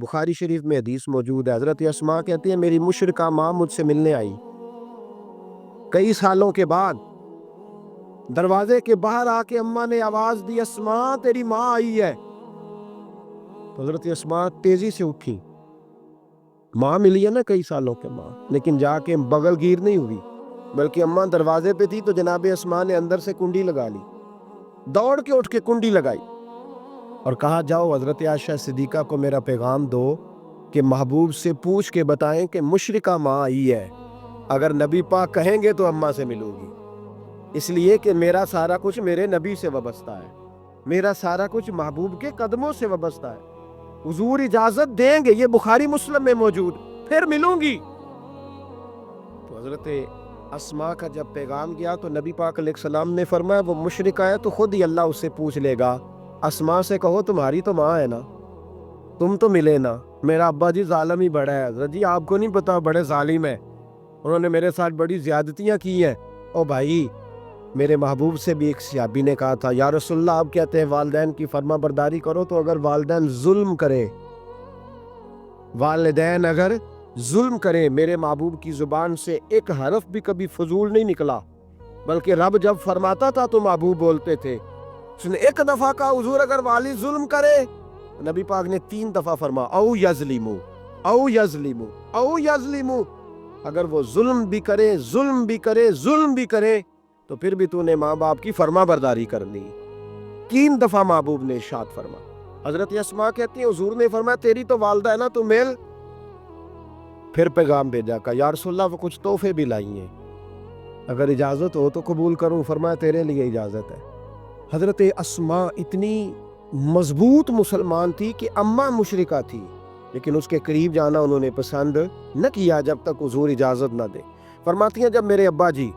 بخاری شریف میں حدیث موجود ہے، حضرت اسماء کہتی ہے میری مشرکہ ماں مجھ سے ملنے آئی کئی سالوں کے بعد، دروازے کے باہر آ کے اماں نے آواز دی اسماء تیری ماں آئی ہے۔ تو حضرت اسماء تیزی سے اٹھی، ماں ملی ہے نا کئی سالوں کے ماں، لیکن جا کے بغل گیر نہیں ہوئی، بلکہ اماں دروازے پہ تھی تو جناب اسماء نے اندر سے کنڈی لگا لی، دوڑ کے اٹھ کے کنڈی لگائی اور کہا جاؤ حضرت عائشہ صدیقہ کو میرا پیغام دو کہ محبوب سے پوچھ کے بتائیں کہ مشرکہ ماں آئی ہے، اگر نبی پاک کہیں گے تو اماں سے ملو گی، اس لیے کہ میرا سارا کچھ میرے نبی سے وابستہ ہے، میرا سارا کچھ محبوب کے قدموں سے وابستہ ہے، حضور اجازت دیں گے، یہ بخاری مسلم میں موجود، پھر ملوں گی۔ تو حضرت اسماء کا جب پیغام گیا تو نبی پاک علیہ السلام نے فرمایا وہ مشرکہ ہے تو خود ہی اللہ اس سے پوچھ لے گا، اسماء سے کہو تمہاری تو ماں ہے نا، تم تو ملے نا، میرا ابا جی ظالم ہی بڑا ہے، حضرت جی آپ کو نہیں پتا بڑے ظالم ہیں، انہوں نے میرے ساتھ بڑی زیادتیاں کی ہیں۔ او بھائی، میرے محبوب سے بھی ایک صحابی نے کہا تھا یا رسول اللہ آپ کہتے ہیں والدین کی فرما برداری کرو، تو اگر والدین ظلم کرے، والدین اگر ظلم کرے، میرے محبوب کی زبان سے ایک حرف بھی کبھی فضول نہیں نکلا، بلکہ رب جب فرماتا تھا تو محبوب بولتے تھے۔ اس نے ایک دفعہ کہا حضور اگر والد ظلم کرے، نبی پاک نے 3 دفعہ فرما او یظلمو او یظلمو او یظلمو، اگر وہ ظلم بھی کرے ظلم بھی کرے ظلم بھی کرے تو پھر بھی تو نے ماں باپ کی فرما برداری کرنی۔ 3 دفعہ محبوب نے ارشاد فرما۔ حضرت اسماء کہتی ہیں حضور نے فرمایا تیری تو والدہ ہے نا، تو مل۔ پھر پیغام بھیجا کہ یا رسول اللہ وہ کچھ تحفے بھی لائی ہیں، اگر اجازت ہو تو قبول کروں، فرمایا تیرے لیے اجازت ہے۔ حضرت اسماء اتنی مضبوط مسلمان تھی کہ اماں مشرکہ تھی، لیکن اس کے قریب جانا انہوں نے پسند نہ کیا جب تک حضور اجازت نہ دے۔ فرماتی ہیں جب میرے ابا جی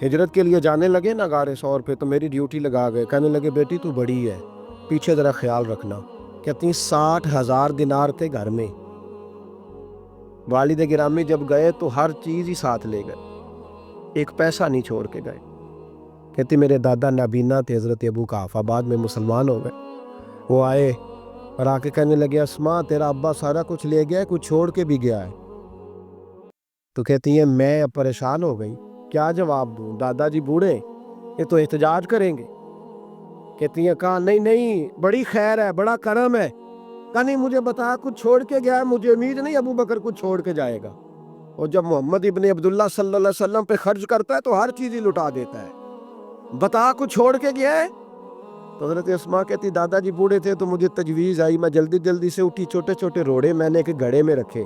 ہجرت کے لیے جانے لگے نا غار ثور پہ تو میری ڈیوٹی لگا گئے، کہنے لگے بیٹی تو بڑی ہے، پیچھے ذرا خیال رکھنا۔ کہتی ہیں 60,000 دینار تھے گھر میں، والد گرامی جب گئے تو ہر چیز ہی ساتھ لے گئے، ایک پیسہ نہیں چھوڑ کے گئے۔ کہتی میرے دادا نابینا تھے حضرت ابو قحافہ، بعد میں مسلمان ہو گئے، وہ آئے اور آ کے کہنے لگے اسماء تیرا ابا سارا کچھ لے گیا ہے، کچھ چھوڑ کے بھی گیا ہے۔ تو کہتی ہیں میں پریشان ہو گئی، کیا جواب دوں، دادا جی بوڑھے یہ تو احتجاج کریں گے۔ کہتی ہیں کہا نہیں نہیں بڑی خیر ہے، بڑا کرم ہے، کہا نہیں مجھے بتا کچھ چھوڑ کے گیا ہے، مجھے امید نہیں ابو بکر کچھ چھوڑ کے جائے گا، اور جب محمد ابن عبداللہ صلی اللہ علیہ وسلم پہ خرچ کرتا ہے تو ہر چیز ہی لٹا دیتا ہے، بتا کچھ چھوڑ کے گیا ہے۔ تو حضرت اسماء کہتی دادا جی بوڑھے تھے تو مجھے تجویز آئی، میں جلدی جلدی سے اٹھی، چھوٹے چھوٹے روڑے میں نے ایک گھڑے میں رکھے،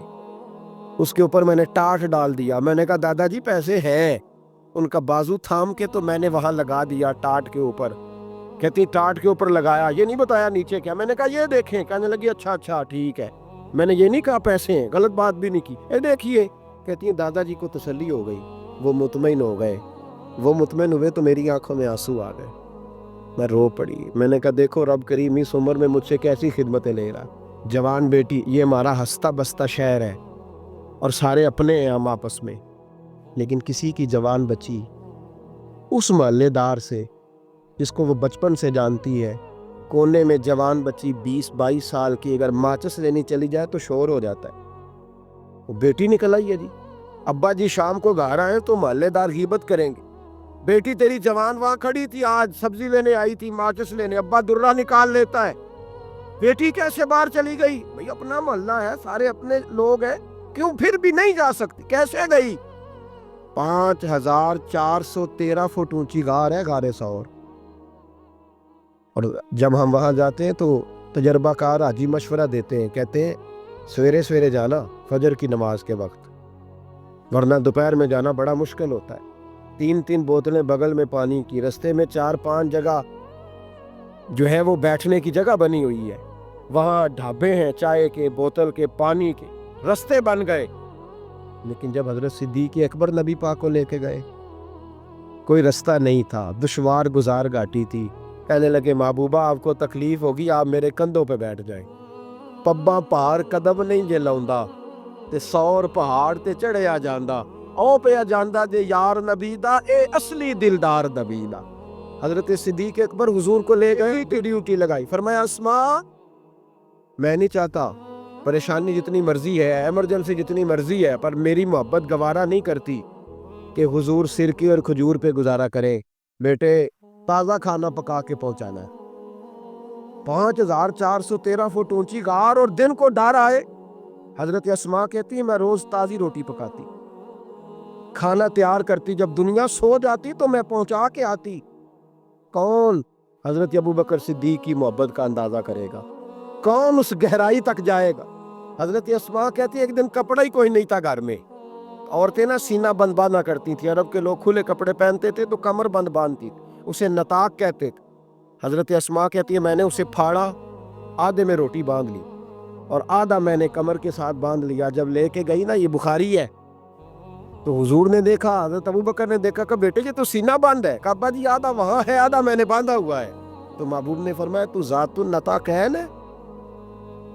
اس کے اوپر میں نے ٹاٹ ڈال دیا، میں نے کہا دادا جی پیسے ہیں، ان کا بازو تھام کے تو میں نے وہاں لگا دیا ٹاٹ کے اوپر۔ کہتی ٹاٹ کے اوپر لگایا، یہ نہیں بتایا نیچے کیا، میں نے کہا یہ دیکھیں، کہنے لگی اچھا اچھا ٹھیک ہے، میں نے یہ نہیں کہا پیسے ہیں، غلط بات بھی نہیں کی، اے دیکھیے۔ کہتی ہیں دادا جی کو تسلی ہو گئی، وہ مطمئن ہو گئے، وہ مطمئن ہوئے تو میری آنکھوں میں آنسو آ گئے، میں رو پڑی، میں نے کہا دیکھو رب کریم اس عمر میں مجھ سے کیسی خدمتیں لے رہا، جوان بیٹی، یہ ہمارا ہنستا بستا شہر ہے اور سارے اپنے ہیں ہم آپس میں، لیکن کسی کی جوان بچی اس محلے دار سے جس کو وہ بچپن سے جانتی ہے، کونے میں جوان بچی 20-22 سال کی اگر ماچس لینی چلی جائے تو شور ہو جاتا ہے، وہ بیٹی نکل آئی ہے جی، ابا جی شام کو گھر آئے تو محلے دار غیبت کریں گے، بیٹی تیری جوان وہاں کھڑی تھی، آج سبزی لینے آئی تھی ماچس لینے، ابا درہ نکال لیتا ہے، بیٹی کیسے باہر چلی گئی، بھئی اپنا محلہ ہے، سارے اپنے لوگ ہیں، کیوں پھر بھی نہیں جا سکتی، کیسے گئی؟ 5413 فٹ اونچی غار ہے غار ثور، اور جب ہم وہاں جاتے ہیں تو تجربہ کار حاجی مشورہ دیتے ہیں، کہتے ہیں سویرے سویرے جانا فجر کی نماز کے وقت، ورنہ دوپہر میں جانا بڑا مشکل ہوتا ہے۔ 3 بوتلیں بغل میں پانی کی، رستے میں 4-5 جگہ جو ہے وہ بیٹھنے کی جگہ بنی ہوئی ہے، وہاں ڈھابے ہیں چائے کے، بوتل کے، پانی کے، رستے بن گئے۔ لیکن جب حضرت صدیق اکبر نبی پاک کو لے کے گئے کوئی رستہ نہیں تھا، دشوار گزار گھاٹی تھی، کہنے لگے محبوبہ آپ کو تکلیف ہوگی، آپ میرے کندھوں پہ بیٹھ جائیں، پبا پہاڑ قدم نہیں جے لاؤندا تے سور پہاڑ تے چڑھیا جاندا، او پہ جاندا جے یار نبی دا، اے اصلی دلدار نبی دا۔ حضرت صدیق اکبر حضور کو لے گئے، ڈیوٹی لگائی، فرمایا اسماء میں نہیں چاہتا پریشانی جتنی مرضی ہے، ایمرجنسی جتنی مرضی ہے، پر میری محبت گوارا نہیں کرتی کہ حضور سرکے اور کھجور پہ گزارا کریں۔ بیٹے تازہ کھانا پکا کے پہنچانا ہے۔ 5413 فٹ اونچی غار اور دن کو ڈر آئے۔ حضرت اسماء کہتی ہے میں روز تازی روٹی پکاتی، کھانا تیار کرتی، جب دنیا سو جاتی تو میں پہنچا کے آتی۔ کون حضرت ابوبکر صدیق کی محبت کا اندازہ کرے گا؟ کون اس گہرائی تک جائے گا؟ حضرت اسماء کہتی ہے ایک دن کپڑا ہی کوئی نہیں تھا گھر میں، عورتیں نا سینہ بند باندھا کرتی تھیں، عرب کے لوگ کھلے کپڑے پہنتے تھے تو کمر بند باندھتی تھی، اسے نطاق کہتے تھے۔ حضرت اسماء کہتی ہے میں نے اسے پھاڑا، آدھے میں روٹی باندھ لی اور آدھا میں نے کمر کے ساتھ باندھ لیا۔ جب لے کے گئی نا، یہ بخاری ہے، تو حضور نے دیکھا، حضرت ابوبکر نے دیکھا کہ بیٹے یہ تو سینہ بند ہے۔ کہا ابا جی آدھا وہاں ہے، آدھا میں نے باندھا ہوا ہے۔ تو محبوب نے فرمایا تو ذات النطاقین ہے،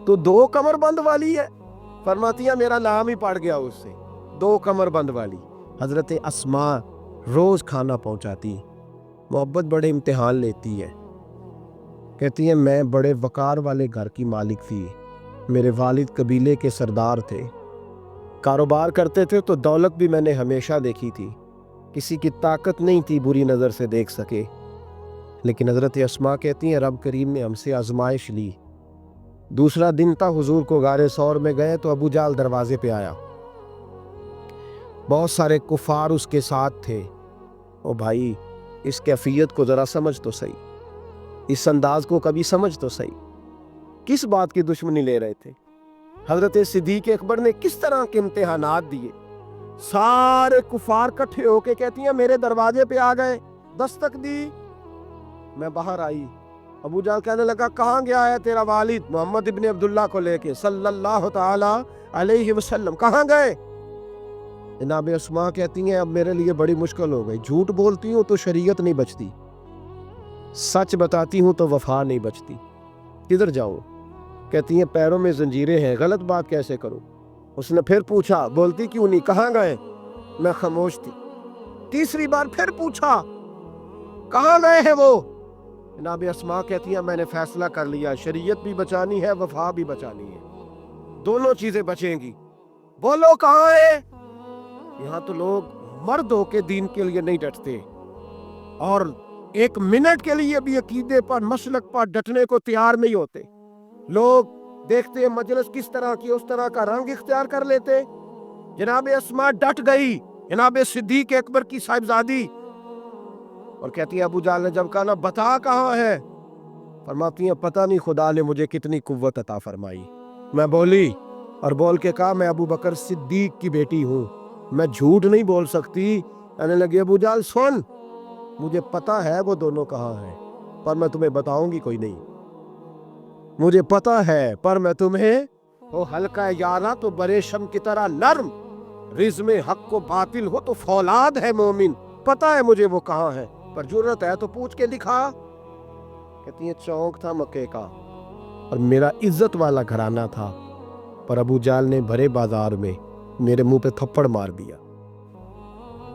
تو 2 کمر بند والی ہے؟ فرماتی ہے میرا نام ہی پڑ گیا اس سے، 2 کمر بند والی۔ حضرت اسماء روز کھانا پہنچاتی، محبت بڑے امتحان لیتی ہے۔ کہتی ہے میں بڑے وقار والے گھر کی مالک تھی، میرے والد قبیلے کے سردار تھے، کاروبار کرتے تھے تو دولت بھی میں نے ہمیشہ دیکھی تھی، کسی کی طاقت نہیں تھی بری نظر سے دیکھ سکے۔ لیکن حضرت اسماء کہتی ہیں رب کریم نے ہم سے آزمائش لی۔ دوسرا دن تھا، حضور کو غار ثور میں گئے تو ابو جہل دروازے پہ آیا، بہت سارے کفار اس کے ساتھ تھے۔ او بھائی اس کیفیت کو ذرا سمجھ تو صحیح، اس انداز کو کبھی سمجھ تو صحیح، کس بات کی دشمنی لے رہے تھے؟ حضرت صدیق اکبر نے کس طرح کے امتحانات دیے؟ سارے کفار کٹھے ہو کے کہتی ہیں میرے دروازے پہ آ گئے، دستک دی، میں باہر آئی۔ ابو جہل کہنے لگا کہاں گیا ہے تیرا والد محمد ابن عبداللہ کو لے کے صلی اللہ تعالی علیہ وسلم، کہاں گئے؟ جناب اسماء کہتی ہیں اب میرے لیے بڑی مشکل ہو گئی، جھوٹ بولتی ہوں تو شریعت نہیں بچتی، سچ بتاتی ہوں تو وفا نہیں بچتی، کدھر جاؤں؟ کہتی ہیں پیروں میں زنجیریں ہیں، غلط بات کیسے کروں؟ اس نے پھر پوچھا، بولتی کیوں نہیں، کہاں گئے؟ میں خاموش تھی۔ تیسری بار پھر پوچھا، کہاں گئے ہیں وہ؟ جناب اسماء کہتی ہیں میں نے فیصلہ کر لیا، شریعت بھی بچانی ہے، وفا بھی بچانی ہے، دونوں چیزیں بچیں گی، بولو کہاں ہے؟ یہاں تو لوگ مرد ہو کے دین کے لیے نہیں ڈٹتے، اور 1 منٹ کے لیے بھی عقیدے پر مسلک پر ڈٹنے کو تیار نہیں ہوتے۔ لوگ دیکھتے ہیں مجلس کس طرح کی، اس طرح کا رنگ اختیار کر لیتے۔ جناب اسماء ڈٹ گئی، جناب صدیق اکبر کی صاحبزادی، اور کہتی ہے ابو جہل نے جب کہا نا بتا کہاں ہے، فرماتی ہیں پتہ نہیں خدا نے مجھے کتنی قوت عطا فرمائی، میں بولی اور بول کے کہا میں ابو بکر صدیق کی بیٹی ہوں، میں جھوٹ نہیں بول سکتی۔ کہنے لگی ابو جہل سن، مجھے پتہ ہے وہ دونوں کہاں ہیں، پر میں تمہیں بتاؤں گی کوئی نہیں، مجھے پتہ ہے پر میں تمہیں، وہ ہلکا یارا تو برے شم کی طرح نرم، رزم حق و باطل ہو تو فولاد ہے مومن، پتہ ہے مجھے وہ کہاں ہے، پر جرت ہے تو پوچھ کے دکھا۔ کہتی ہیں چونک تھا مکے کا اور میرا عزت والا گھرانہ تھا، پر ابو جہل نے بھرے بازار میں میرے منہ پہ تھپڑ مار دیا۔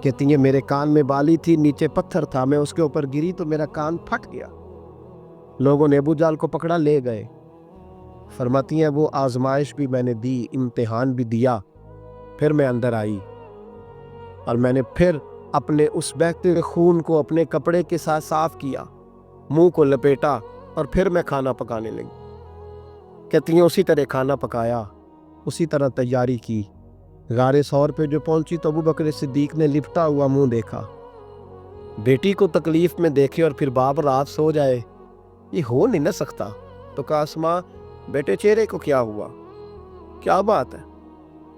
کہتی ہیں میرے کان میں بالی تھی، نیچے پتھر تھا، میں اس کے اوپر گری تو میرا کان پھٹ گیا، لوگوں نے ابو جہل کو پکڑا لے گئے۔ فرماتی ہیں وہ آزمائش بھی میں نے دی، امتحان بھی دیا، پھر میں اندر آئی اور میں نے پھر اپنے اس بہتے ہوئے خون کو اپنے کپڑے کے ساتھ صاف کیا، منہ کو لپیٹا اور پھر میں کھانا پکانے لگی۔ کہتی ہیں اسی طرح کھانا پکایا، اسی طرح تیاری کی۔ غار ثور پہ جو پہنچی تو ابو بکر صدیق نے لپٹا ہوا منہ دیکھا، بیٹی کو تکلیف میں دیکھے اور پھر باپ رات سو جائے، یہ ہو نہیں نہ سکتا۔ تو کہا اسماء بیٹے چہرے کو کیا ہوا، کیا بات ہے؟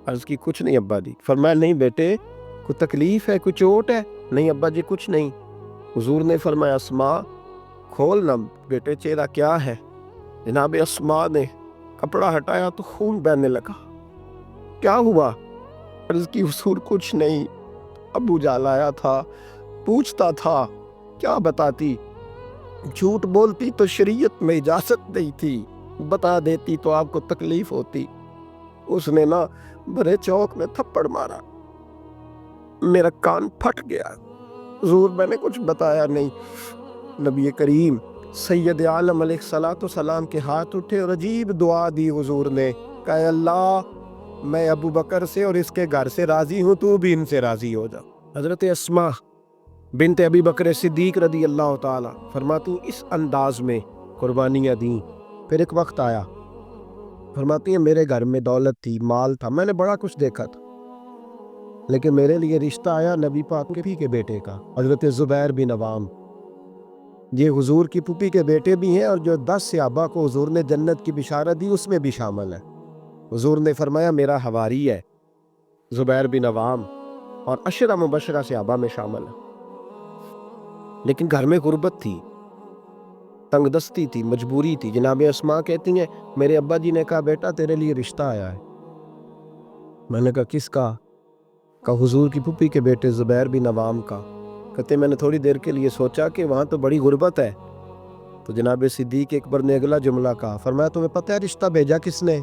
عرض کی کچھ نہیں ابا جی۔ فرمایا نہیں بیٹے کوئی تکلیف ہے، کوئی چوٹ ہے؟ نہیں ابا جی کچھ نہیں۔ حضور نے فرمایا اسماء کھول نہ بیٹے چہرہ کیا ہے؟ جناب اسماء نے کپڑا ہٹایا تو خون بہنے لگا۔ کیا ہوا؟ عرض کی حضور کچھ نہیں، ابو جہل آیا تھا، پوچھتا تھا کیا بتاتی، جھوٹ بولتی تو شریعت میں اجازت نہیں تھی، بتا دیتی تو آپ کو تکلیف ہوتی، اس نے نا بڑے چوک میں تھپڑ مارا، میرا کان پھٹ گیا۔ حضور میں نے کچھ بتایا نہیں۔ نبی کریم سید عالم علیہ الصلوۃ والسلام کے ہاتھ اٹھے اور عجیب دعا دی حضور نے۔ کہ اللہ میں ابو بکر سے اور اس کے گھر سے راضی ہوں، تو بھی ان سے راضی ہو جا۔ حضرت اسماء بنت ابی بکر صدیق رضی اللہ تعالی فرماتی ہیں اس انداز میں قربانیاں دیں۔ پھر ایک وقت آیا، فرماتی ہیں میرے گھر میں دولت تھی، مال تھا، میں نے بڑا کچھ دیکھا تھا، لیکن میرے لیے رشتہ آیا نبی پاک کے پھوپھی کے بیٹے کا، حضرت زبیر بن عوام۔ یہ حضور کی پھوپھی کے بیٹے بھی ہیں، اور جو 10 صحابہ کو حضور نے جنت کی بشارت دی اس میں بھی شامل ہے۔ حضور نے فرمایا میرا حواری ہے زبیر بن عوام، اور 10 مبشرہ صحابہ میں شامل ہے۔ لیکن گھر میں غربت تھی، تنگ دستی تھی، مجبوری تھی۔ جناب اسماء کہتی ہیں میرے ابا جی نے کہا بیٹا تیرے لیے رشتہ آیا ہے۔ میں نے کہا کس کا؟ کہا حضور کی پھوپھی کے بیٹے زبیر بن عوام کا۔ کہتے میں نے تھوڑی دیر کے لیے سوچا کہ وہاں تو بڑی غربت ہے، تو جناب صدیق اکبر نے اگلا جملہ کہا، فرمایا تمہیں پتہ ہے رشتہ بھیجا کس نے؟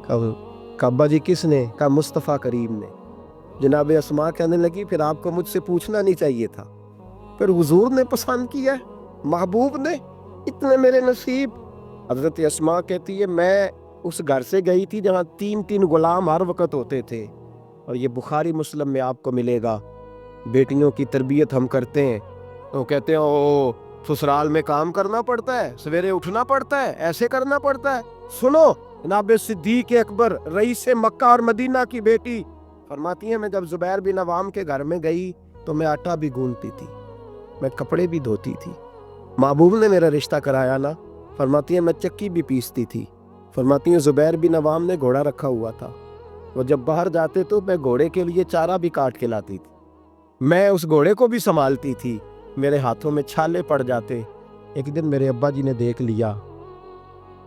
کہا ابا جی کس نے؟ کہا مصطفیٰ کریم نے۔ جناب اسماء کہنے لگی پھر آپ کو مجھ سے پوچھنا نہیں چاہیے تھا، پھر حضور نے پسند کیا ہے، محبوب نے، اتنے میرے نصیب۔ حضرت اسماء کہتی ہے میں اس گھر سے گئی تھی جہاں 3 غلام ہر وقت ہوتے تھے، اور یہ بخاری مسلم میں آپ کو ملے گا۔ بیٹیوں کی تربیت ہم کرتے ہیں تو کہتے ہیں او سسرال میں کام کرنا پڑتا ہے، سویرے اٹھنا پڑتا ہے، ایسے کرنا پڑتا ہے۔ سنو جناب صدیق اکبر رئیس مکہ اور مدینہ کی بیٹی فرماتی ہیں میں جب زبیر بن عوام کے گھر میں گئی تو میں آٹا بھی گوندتی تھی، میں کپڑے بھی دھوتی تھی۔ محبوب نے میرا رشتہ کرایا نا، فرماتی ہیں میں چکی بھی پیستی تھی۔ فرماتی ہیں زبیر بن عوام نے گھوڑا رکھا ہوا تھا، وہ جب باہر جاتے تو میں گھوڑے کے لیے چارہ بھی کاٹ کے لاتی تھی، میں اس گھوڑے کو بھی سنبھالتی تھی، میرے ہاتھوں میں چھالے پڑ جاتے۔ ایک دن میرے ابا جی نے دیکھ لیا،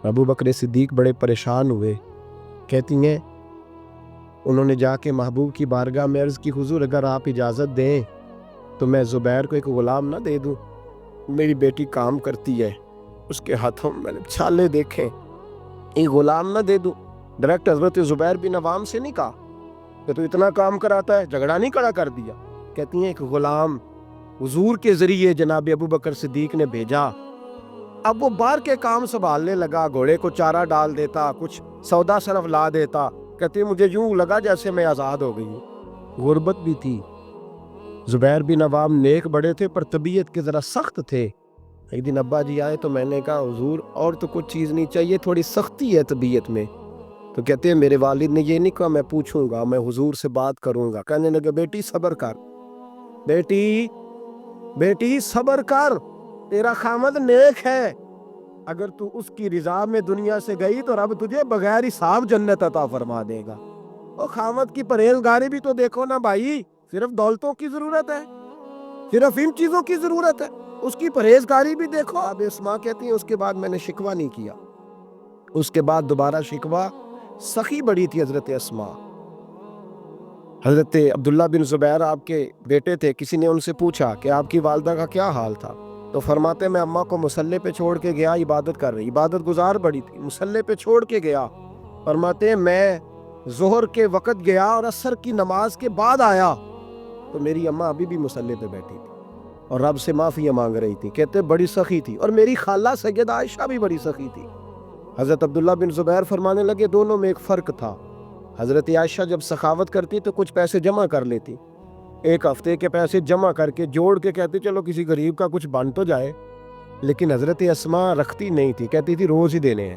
ابو بکر صدیق بڑے پریشان ہوئے۔ کہتی ہیں انہوں نے جا کے محبوب کی بارگاہ میں عرض کی حضور اگر آپ اجازت دیں تو میں زبیر کو ایک غلام نہ دے دوں، میری بیٹی کام کرتی ہے، اس کے ہاتھوں میں نے چھالے دیکھیں، ایک غلام نہ دے دوں؟ ڈائریکٹ حضرت زبیر بن عوام سے نہیں کہا کہ تو اتنا کام کراتا ہے، جھگڑا نہیں کھڑا کر دیا۔ کہتی ہیں ایک غلام حضور کے ذریعے جناب ابو بکر صدیق نے بھیجا، اب وہ باہر کے کام سنبھالنے لگا، گھوڑے کو چارہ ڈال دیتا، کچھ سودا صرف لا دیتا۔ کہتے ہیں مجھے یوں لگا جیسے میں آزاد ہو گئی ہوں۔ غربت بھی تھی، زبیر بن عوام نیک بڑے تھے پر طبیعت کے ذرا سخت تھے۔ ایک دن ابا جی آئے تو میں نے کہا حضور اور تو کچھ چیز نہیں چاہیے، تھوڑی سختی ہے طبیعت میں۔ تو کہتے ہیں میرے والد نے یہ نہیں کہا میں پوچھوں گا، میں حضور سے بات کروں گا۔ کہنے لگے بیٹی صبر کر، بیٹی صبر کر، تیرا خامد نیک ہے، اگر تو اس کی رضا میں دنیا سے گئی تو رب تجھے بغیر حساب جنت عطا فرما دے گا۔ اور خامد کی پرہیزگاری بھی تو دیکھو نا بھائی، صرف دولتوں کی ضرورت ہے، صرف ان چیزوں کی ضرورت ہے، اس کی پرہیزگاری بھی دیکھو۔ اب اسماء کہتی ہیں اس کے بعد میں نے شکوہ نہیں کیا، اس کے بعد دوبارہ شکوہ، سخی بڑی تھی حضرت اسماء۔ حضرت عبداللہ بن زبیر آپ کے بیٹے تھے، کسی نے ان سے پوچھا کہ آپ کی والدہ کا کیا حال تھا، تو فرماتے میں اماں کو مصلے پہ چھوڑ کے گیا، عبادت کر رہی، عبادت گزار بڑی تھی، مصلے پہ چھوڑ کے گیا۔ فرماتے ہیں میں ظہر کے وقت گیا اور عصر کی نماز کے بعد آیا تو میری اماں ابھی بھی مصلے پہ بیٹھی تھی اور رب سے معافی مانگ رہی تھی۔ کہتے بڑی سخی تھی، اور میری خالہ سیدہ عائشہ بھی بڑی سخی تھی۔ حضرت عبداللہ بن زبیر فرمانے لگے دونوں میں ایک فرق تھا، حضرت عائشہ جب سخاوت کرتی تو کچھ پیسے جمع کر لیتی، ایک ہفتے کے پیسے جمع کر کے جوڑ کے کہتی چلو کسی غریب کا کچھ بن تو جائے، لیکن حضرت اسماء رکھتی نہیں تھی، کہتی تھی روز ہی دینے ہیں،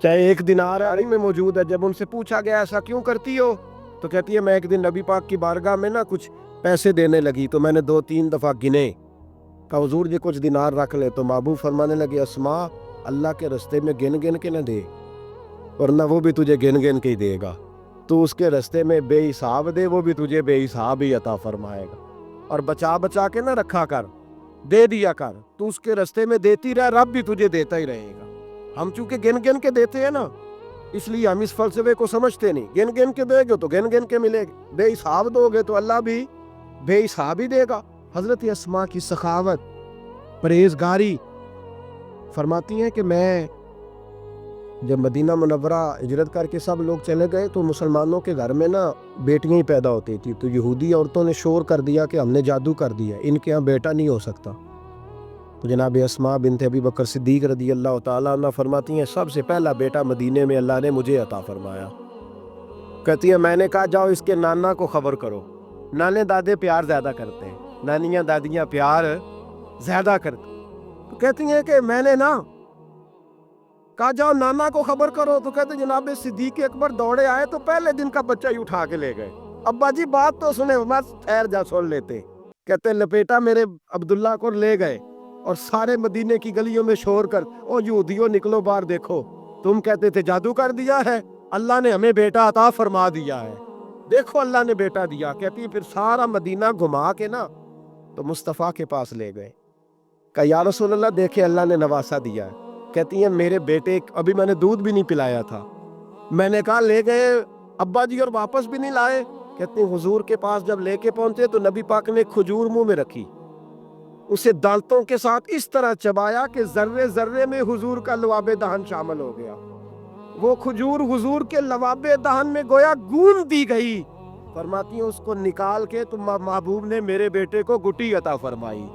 چاہے 1 دینار میں موجود ہے۔ جب ان سے پوچھا گیا ایسا کیوں کرتی ہو تو کہتی ہے میں ایک دن نبی پاک کی بارگاہ میں نا کچھ پیسے دینے لگی تو میں نے 2-3 دفعہ گنے، کہا حضور جی کچھ دینار رکھ لے، تو محبوب فرمانے لگے اسماء اللہ کے رستے میں گن گن کے نہ دے، ورنہ وہ بھی تجھے گن گن کے ہی دے گا، تو اس کے رستے میں بے حساب دے، وہ بھی تجھے بے حساب ہی عطا فرمائے گا، اور بچا بچا کے نہ رکھا کر، دے دیا کر، تو اس کے رستے میں دیتی رہ، رب بھی تجھے دیتا ہی رہے گا۔ ہم چونکہ گن گن کے دیتے ہیں نا، اس لیے ہم اس فلسفے کو سمجھتے نہیں، گن گن کے دے گے تو گن گن کے ملے گا، بے حساب دو گے تو اللہ بھی بے حساب ہی دے گا۔ حضرت اسماء کی سخاوت، پرہیزگاری، فرماتی ہیں کہ میں جب مدینہ منورہ ہجرت کر کے سب لوگ چلے گئے تو مسلمانوں کے گھر میں نا بیٹیاں ہی پیدا ہوتی تھی، تو یہودی عورتوں نے شور کر دیا کہ ہم نے جادو کر دیا، ان کے ہاں بیٹا نہیں ہو سکتا۔ تو جناب اسماء بنت ابی بکر صدیق رضی اللہ تعالیٰ عنہ فرماتی ہیں سب سے پہلا بیٹا مدینے میں اللہ نے مجھے عطا فرمایا۔ کہتی ہیں میں نے کہا جاؤ اس کے نانا کو خبر کرو۔ نانے دادے پیار زیادہ کرتے ہیں، نانیاں دادیاں پیار زیادہ کرتے ہیں۔ تو کہتی ہیں کہ میں نے کہا جاؤ نانا کو خبر کرو، تو کہتے جناب صدیق اکبر دوڑے آئے تو پہلے دن کا بچہ ہی اٹھا کے لے گئے۔ ابا جی بات تو سنے، بس ٹھہر جا سن لیتے۔ کہتے لپیٹا میرے عبداللہ کو لے گئے اور سارے مدینے کی گلیوں میں شور کر او یہودیوں نکلو باہر دیکھو، تم کہتے تھے جادو کر دیا ہے، اللہ نے ہمیں بیٹا عطا فرما دیا ہے، دیکھو اللہ نے بیٹا دیا۔ کہتی پھر سارا مدینہ گھما کے تو مصطفیٰ کے پاس لے گئے، کہا یا رسول اللہ دیکھے اللہ نے نواسا دیا ہے۔ کہتی ہیں میرے بیٹے ابھی میں نے دودھ بھی نہیں پلایا تھا، میں نے کہا لے گئے ابا جی اور واپس بھی نہیں لائے۔ کہتے ہیں حضور کے پاس جب لے کے پہنچے تو نبی پاک نے کھجور منہ میں رکھی، اسے دانتوں کے ساتھ اس طرح چبایا کہ ذرے ذرے میں حضور کا لواب دہن شامل ہو گیا۔ وہ کھجور حضور کے لواب دہن میں گویا گون دی گئی۔ فرماتی ہیں اس کو نکال کے تو محبوب نے میرے بیٹے کو گٹی عطا فرمائی،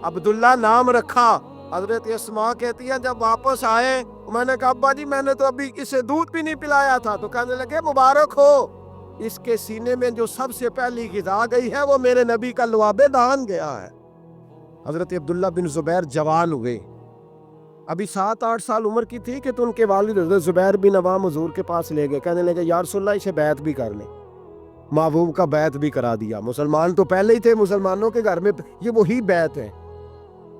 عبداللہ نام رکھا۔ حضرت اسماء کہتی ہے جب واپس آئے میں نے کہا ابا جی میں نے تو ابھی اسے دودھ بھی نہیں پلایا تھا، تو کہنے لگے مبارک ہو، اس کے سینے میں جو سب سے پہلی غذا گئی ہے وہ میرے نبی کا لواب دہن گیا ہے۔ حضرت عبداللہ بن زبیر جوان ہوئے، ابھی 7-8 سال عمر کی تھی کہ تو ان کے والد حضرت زبیر بن عوام حضور کے پاس لے گئے، کہنے لگے یا رسول اللہ اسے بیعت بھی کر لیں۔ محبوب کا بیعت بھی کرا دیا۔ مسلمان تو پہلے ہی تھے، مسلمانوں کے گھر میں یہ وہی بیعت ہے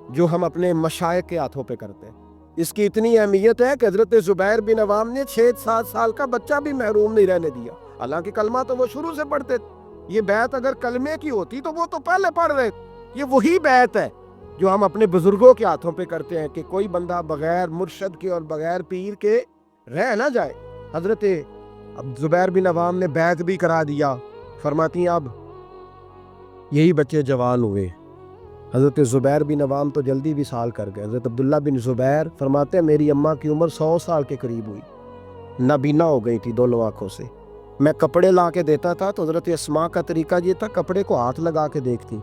جو ہم اپنے مشائخ کے ہاتھوں پہ کرتے ہیں۔ اس کی اتنی اہمیت ہے کہ حضرت زبیر بن عوام نے 6-7 سال کا بچہ بھی محروم نہیں رہنے دیا، حالانکہ کلمہ تو وہ شروع سے پڑھتے تھے۔ یہ بیعت اگر کلمے کی ہوتی تو وہ تو پہلے پڑھ رہے تھے۔ یہ وہی بیعت ہے جو ہم اپنے بزرگوں کے ہاتھوں پہ کرتے ہیں کہ کوئی بندہ بغیر مرشد کے اور بغیر پیر کے رہ نہ جائے۔ حضرت زبیر بن عوام نے بیعت بھی کرا دیا۔ فرماتی ہیں اب یہی بچے جوان ہوئے۔ حضرت زبیر بن عوام تو جلدی وصال کر گئے۔ حضرت عبداللہ بن زبیر فرماتے ہیں میری اماں کی عمر 100 سال کے قریب ہوئی، نابینا ہو گئی تھی دونوں آنکھوں سے۔ میں کپڑے لا کے دیتا تھا تو حضرت اسماء کا طریقہ یہ تھا کپڑے کو ہاتھ لگا کے دیکھتی۔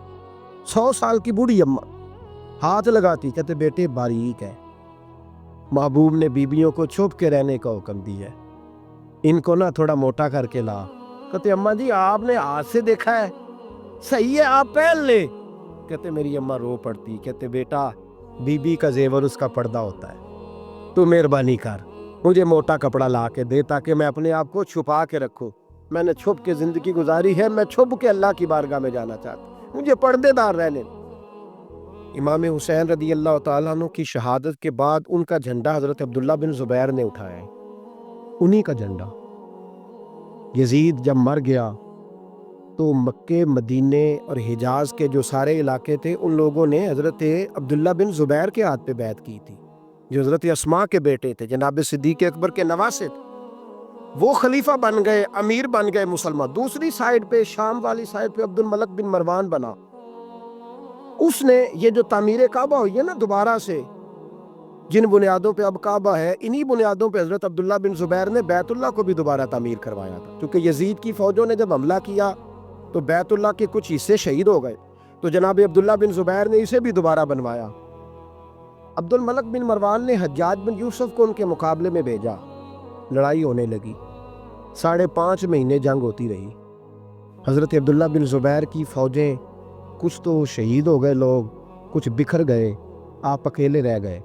100 سال کی بوڑھی اماں ہاتھ لگاتی، کہتے بیٹے باریک ہے۔ محبوب نے بیبیوں کو چھپ کے رہنے کا حکم دیا ہے، ان کو تھوڑا موٹا کر کے لا۔ کہتے اماں جی آپ نے ہاتھ سے دیکھا ہے، صحیح ہے آپ پہن لے۔ کہتے میری اماں رو پڑتی، کہتے بیٹا بی بی کا زیور اس کا پردہ ہوتا ہے، تو مہربانی کر مجھے موٹا کپڑا لا کے دے تاکہ میں اپنے آپ کو چھپا کے رکھوں۔ میں نے چھپ کے زندگی گزاری ہے، میں چھپ کے اللہ کی بارگاہ میں جانا چاہتا ہوں، مجھے پردے دار رہنے۔ امام حسین رضی اللہ تعالیٰ عنہ کی شہادت کے بعد ان کا جھنڈا حضرت عبداللہ بن زبیر نے اٹھایا ہے، انہی کا جھنڈا۔ یزید جب مر گیا تو مکے مدینے اور حجاز کے جو سارے علاقے تھے ان لوگوں نے حضرت عبداللہ بن زبیر کے ہاتھ پہ بیعت کی تھی، جو حضرت اسماء کے بیٹے تھے، جناب صدیق اکبر کے نواسے تھے۔ وہ خلیفہ بن گئے، امیر بن گئے مسلمان۔ دوسری سائیڈ پہ شام والی سائیڈ پہ عبد الملک بن مروان بنا، اس نے یہ جو تعمیر کعبہ ہوئی ہے دوبارہ سے، جن بنیادوں پہ اب کعبہ ہے انہی بنیادوں پہ حضرت عبداللہ بن زبیر نے بیت اللہ کو بھی دوبارہ تعمیر کروایا تھا، کیونکہ یزید کی فوجوں نے جب حملہ کیا تو بیت اللہ کے کچھ حصے شہید ہو گئے، تو جناب عبداللہ بن زبیر نے اسے بھی دوبارہ بنوایا۔ عبد الملک بن مروان نے حجاج بن یوسف کو ان کے مقابلے میں بھیجا، لڑائی ہونے لگی، 5.5 مہینے جنگ ہوتی رہی۔ حضرت عبداللہ بن زبیر کی فوجیں کچھ تو شہید ہو گئے، لوگ کچھ بکھر گئے، آپ اکیلے رہ گئے۔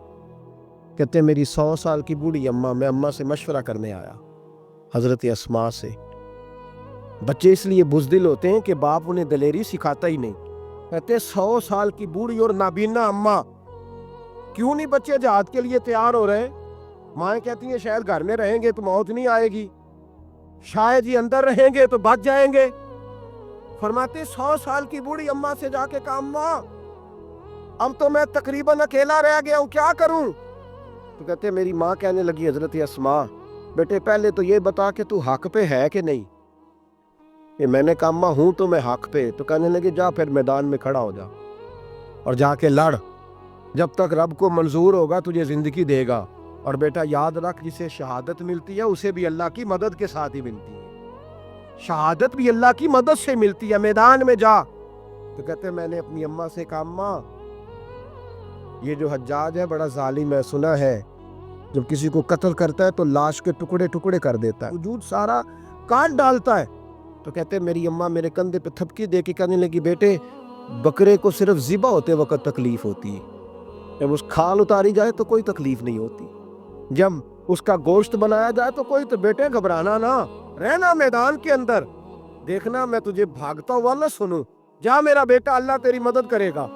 کہتے ہیں میری 100 سال کی بوڑھی اماں، میں اماں سے مشورہ کرنے آیا، حضرت اسماء سے۔ بچے اس لیے بزدل ہوتے ہیں کہ باپ انہیں دلیری سکھاتا ہی نہیں۔ کہتے 100 سال کی بوڑھی اور نابینا اماں، کیوں نہیں بچے جہاد کے لیے تیار ہو رہے؟ مائیں کہتی ہیں شاید گھر میں رہیں گے تو موت نہیں آئے گی، شاید ہی اندر رہیں گے تو بچ جائیں گے۔ فرماتے 100 سال کی بوڑھی اماں سے جا کے کہا اماں اب تو میں تقریباً اکیلا رہ گیا ہوں، کیا کروں؟ تو کہتے میری ماں کہنے لگی حضرت اسماء بیٹے پہلے تو یہ بتا کہ تو حق پہ ہے کہ نہیں؟ کہ میں نے کہا اماں ہوں تو میں حق پہ۔ تو کہنے لگے جا پھر میدان میں کھڑا ہو جا اور جا کے لڑ، جب تک رب کو منظور ہوگا تجھے زندگی دے گا، اور بیٹا یاد رکھ جسے شہادت ملتی ہے اسے بھی اللہ کی مدد کے ساتھ ہی ملتی ہے، شہادت بھی اللہ کی مدد سے ملتی ہے، میدان میں جا۔ تو کہتے میں نے اپنی اماں سے کہا اماں یہ جو حجاج ہے بڑا ظالم ہے، سنا ہے جب کسی کو قتل کرتا ہے تو لاش کے ٹکڑے ٹکڑے کر دیتا ہے، وجود سارا کاٹ ڈالتا ہے۔ تو کہتے ہیں میری اماں میرے کندھے پہ تھپکی دے کے کہنے لگی بیٹے بکرے کو صرف ذبح ہوتے وقت تکلیف ہوتی ہے، جب اس کھال اتاری جائے تو کوئی تکلیف نہیں ہوتی، جب اس کا گوشت بنایا جائے تو کوئی تو بیٹے گھبرانا نہ، رہنا میدان کے اندر، دیکھنا میں تجھے بھاگتا ہوا نہ سنوں، جا میرا بیٹا اللہ تیری مدد کرے گا۔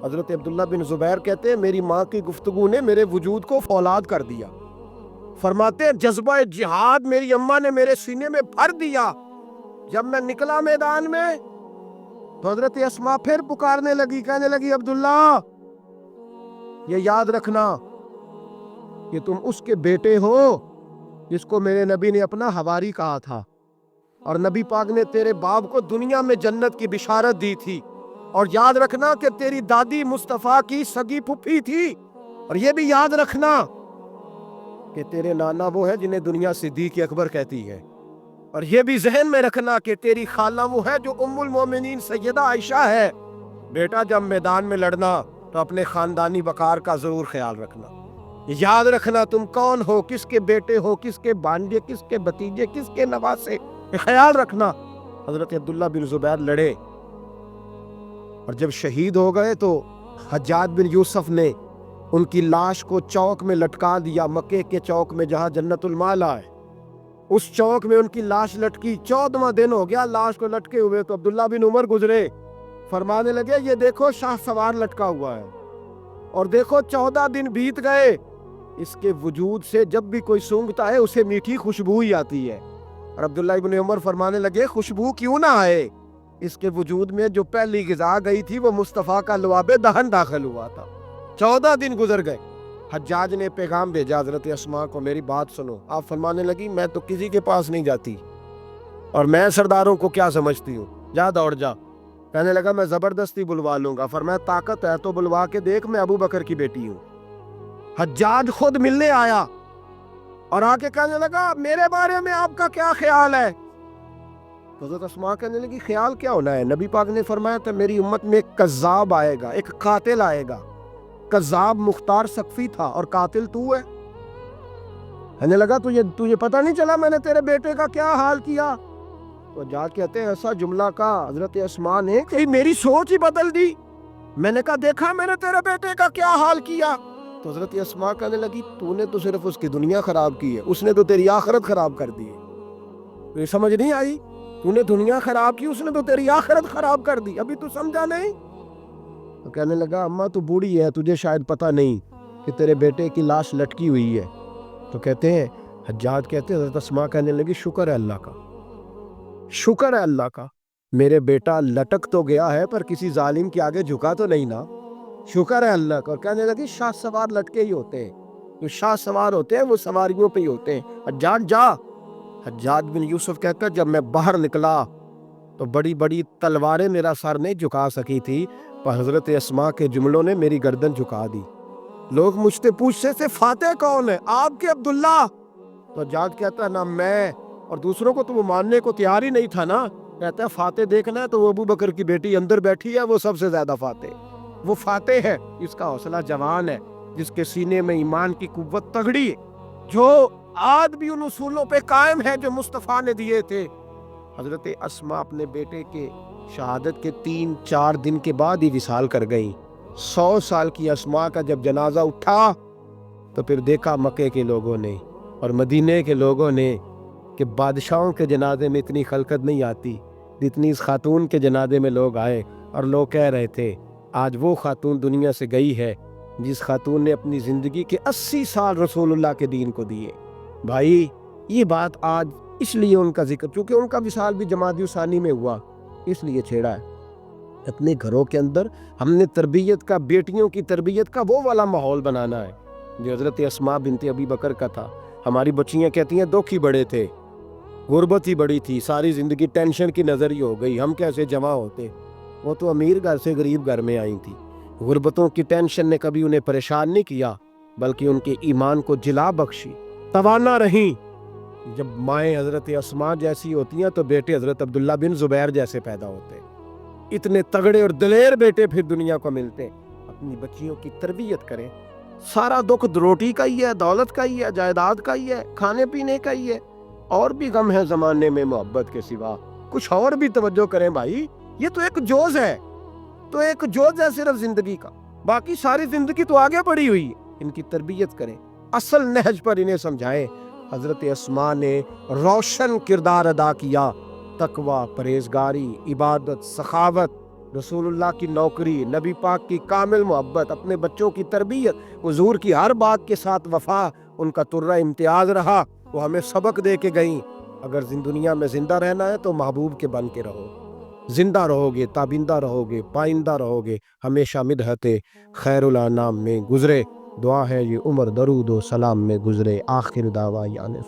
حضرت عبداللہ بن زبیر کہتے ہیں میری ماں کی گفتگو نے میرے وجود کو فولاد کر دیا، فرماتے ہیں جذبہ جہاد میری اماں نے میرے سینے میں بھر دیا۔ جب میں نکلا میدان میں تو حضرت اسماء پھر پکارنے لگی، کہنے لگی عبداللہ یہ یاد رکھنا کہ تم اس کے بیٹے ہو جس کو میرے نبی نے اپنا حواری کہا تھا، اور نبی پاک نے تیرے باپ کو دنیا میں جنت کی بشارت دی تھی، اور یاد رکھنا کہ تیری دادی مصطفیٰ کی سگی پھپھی تھی، اور یہ بھی یاد رکھنا کہ تیرے نانا وہ ہے جنہیں دنیا صدیق اکبر کہتی ہے، اور یہ بھی ذہن میں رکھنا کہ تیری خالہ وہ ہے جو ام المومنین سیدہ عائشہ ہے۔ بیٹا جب میدان میں لڑنا تو اپنے خاندانی وقار کا ضرور خیال رکھنا، یاد رکھنا تم کون ہو، کس کے بیٹے ہو، کس کے بھانجے، کس کے بھتیجے، کس کے نواسے، یہ خیال رکھنا۔ حضرت عبداللہ بن زبیر لڑے اور جب شہید ہو گئے تو حجاج بن یوسف نے ان کی لاش کو چوک میں لٹکا دیا، مکے کے چوک میں جہاں جنت المالا ہے، اس چوک میں ان کی لاش لٹکی۔ 14واں دن ہو گیا لاش کو لٹکے ہوئے تو عبداللہ بن عمر گزرے، فرمانے لگے یہ دیکھو شاہ سوار لٹکا ہوا ہے، اور دیکھو 14 دن بیت گئے، اس کے وجود سے جب بھی کوئی سونگتا ہے اسے میٹھی خوشبو ہی آتی ہے۔ اور عبداللہ بن عمر فرمانے لگے خوشبو کیوں نہ آئے، اس کے وجود میں جو پہلی غذا گئی تھی وہ مصطفیٰ کا لعاب دہن داخل ہوا تھا۔ 14 دن گزر گئے، حجاج نے پیغام بھیجا حضرت اسماء کو میری بات سنو۔ آپ فرمانے لگی میں تو کسی کے پاس نہیں جاتی، اور میں سرداروں کو کیا سمجھتی ہوں، جا دوڑ جا۔ کہنے لگا میں زبردستی بلوا لوں گا، فرمایا طاقت ہے تو بلوا کے دیکھ، میں ابو بکر کی بیٹی ہوں۔ حجاج خود ملنے آیا اور آ کے کہنے لگا میرے بارے میں آپ کا کیا خیال ہے؟ حضرت اسماء کہنے لگی خیال کیا ہونا ہے، نبی پاک نے فرمایا تھا میری امت میں ایک کذاب آئے گا، ایک قاتل آئے گا، کذاب مختار سقفی تھا اور قاتل تو ہے۔ کہنے لگا تجھے پتہ نہیں چلا میں نے تیرے بیٹے کا کیا حال کیا؟ تو جا کہتے ہیں ایسا جملہ کا حضرت اسماء نے کہ میری سوچ ہی بدل دی، میں نے کہا دیکھا میں نے تیرے بیٹے کا کیا حال کیا؟ تو حضرت اسماء کہنے لگی تو نے تو صرف اس کی دنیا خراب کی ہے، اس نے تو تیری آخرت خراب کر دی ہے۔ تو یہ سمجھ نہیں آئی، تو نے دنیا خراب کی، اس نے تو تیری آخرت خراب کر دی، ابھی تو سمجھا نہیں؟ تو کہنے لگا اماں تو بوڑھی ہے، تجھے شاید پتہ نہیں کہ تیرے بیٹے کی لاش لٹکی ہوئی ہے۔ تو کہتے ہیں حجاج کہتے ہیں حضرت اسماء کہنے لگی شکر ہے اللہ کا، شکر ہے اللہ کا، میرے بیٹا لٹک تو گیا ہے پر کسی ظالم کے آگے جھکا تو نہیں نا، شکر ہے اللہ کا۔ اور کہنے لگی شاہ سوار لٹکے ہی ہوتے ہیں، جو شاہ سوار ہوتے ہیں وہ سواریوں پہ ہی ہوتے ہیں، حجاج جا۔ حجاج بن یوسف کہتا جب میں باہر نکلا تو بڑی بڑی تلواریں میرا سر نہیں جھکا سکی تھی، پر حضرت اسماء کے جملوں نے میری گردن جھکا دی۔ لوگ مجھ سے پوچھتے تھے فاتح کون ہے؟ آپ کے عبداللہ۔ تو حجاج کہتا نہ میں اور دوسروں کو تو وہ ماننے کو تیار ہی نہیں تھا نا، کہتا ہے فاتح دیکھنا ہے تو وہ ابو بکر کی بیٹی اندر بیٹھی ہے، وہ سب سے زیادہ فاتح، وہ فاتح ہے، جس کا حوصلہ جوان ہے، جس کے سینے میں ایمان کی قوت تگڑی ہے، جو آج بھی ان اصولوں پہ قائم ہے جو مصطفیٰ نے دیے تھے۔ حضرت اسماء اپنے بیٹے کے شہادت کے 3-4 دن کے بعد ہی وصال کر گئیں۔ 100 سال کی اسماء کا جب جنازہ اٹھا تو پھر دیکھا مکے کے لوگوں نے اور مدینے کے لوگوں نے کہ بادشاہوں کے جنازے میں اتنی خلقت نہیں آتی جتنی اس خاتون کے جنازے میں لوگ آئے، اور لوگ کہہ رہے تھے آج وہ خاتون دنیا سے گئی ہے جس خاتون نے اپنی زندگی کے 80 سال رسول اللہ کے دین کو دیے۔ بھائی یہ بات آج اس لیے ان کا ذکر، چونکہ ان کا وصال بھی جمادی الثانی میں ہوا، اس لیے چھیڑا ہے۔ اپنے گھروں کے اندر ہم نے تربیت کا، بیٹیوں کی تربیت کا وہ والا ماحول بنانا ہے جو حضرت اسماء بنت ابی بکر کا تھا۔ ہماری بچیاں کہتی ہیں دکھ ہی بڑے تھے، غربت ہی بڑی تھی، ساری زندگی ٹینشن کی نظر ہی ہو گئی، ہم کیسے جمع ہوتے؟ وہ تو امیر گھر سے غریب گھر میں آئی تھی، غربتوں کی ٹینشن نے کبھی انہیں پریشان نہیں کیا بلکہ ان کے ایمان کو جلا بخشی، توانا رہیں۔ جب مائیں حضرت اسماء جیسی ہوتی ہیں تو بیٹے حضرت عبداللہ بن زبیر جیسے پیدا ہوتے ہیں، اتنے تگڑے اور دلیر بیٹے پھر دنیا کو ملتے۔ اب اپنی بچیوں کی تربیت کریں. سارا دکھ روٹی کا ہی ہے، دولت کا ہی ہے، جائیداد کا ہی ہے، کھانے پینے کا ہی ہے. اور بھی غم ہے زمانے میں محبت کے سوا. کچھ اور بھی توجہ کریں بھائی. یہ تو ایک جوز ہے، تو ایک جوز ہے صرف زندگی کا. باقی ساری زندگی تو آگے بڑھی ہوئی ہے. ان کی تربیت کریں، اصل نہج پر انہیں سمجھائیں. حضرت اسماء نے روشن کردار ادا کیا. تقوی، پرہیزگاری، عبادت، سخاوت، رسول اللہ کی نوکری، نبی پاک کی کامل محبت، اپنے بچوں کی تربیت، حضور کی ہر بات کے ساتھ وفا ان کا ترہ امتیاز رہا. وہ ہمیں سبق دے کے گئیں. اگر دنیا میں زندہ رہنا ہے تو محبوب کے بن کے رہو. زندہ رہو گے، تابندہ رہو گے، پائندہ رہو گے، ہمیشہ مدحت خیر الانام میں گزرے. دعا ہے یہ عمر درود و سلام میں گزرے. آخر دعویٰ یعنی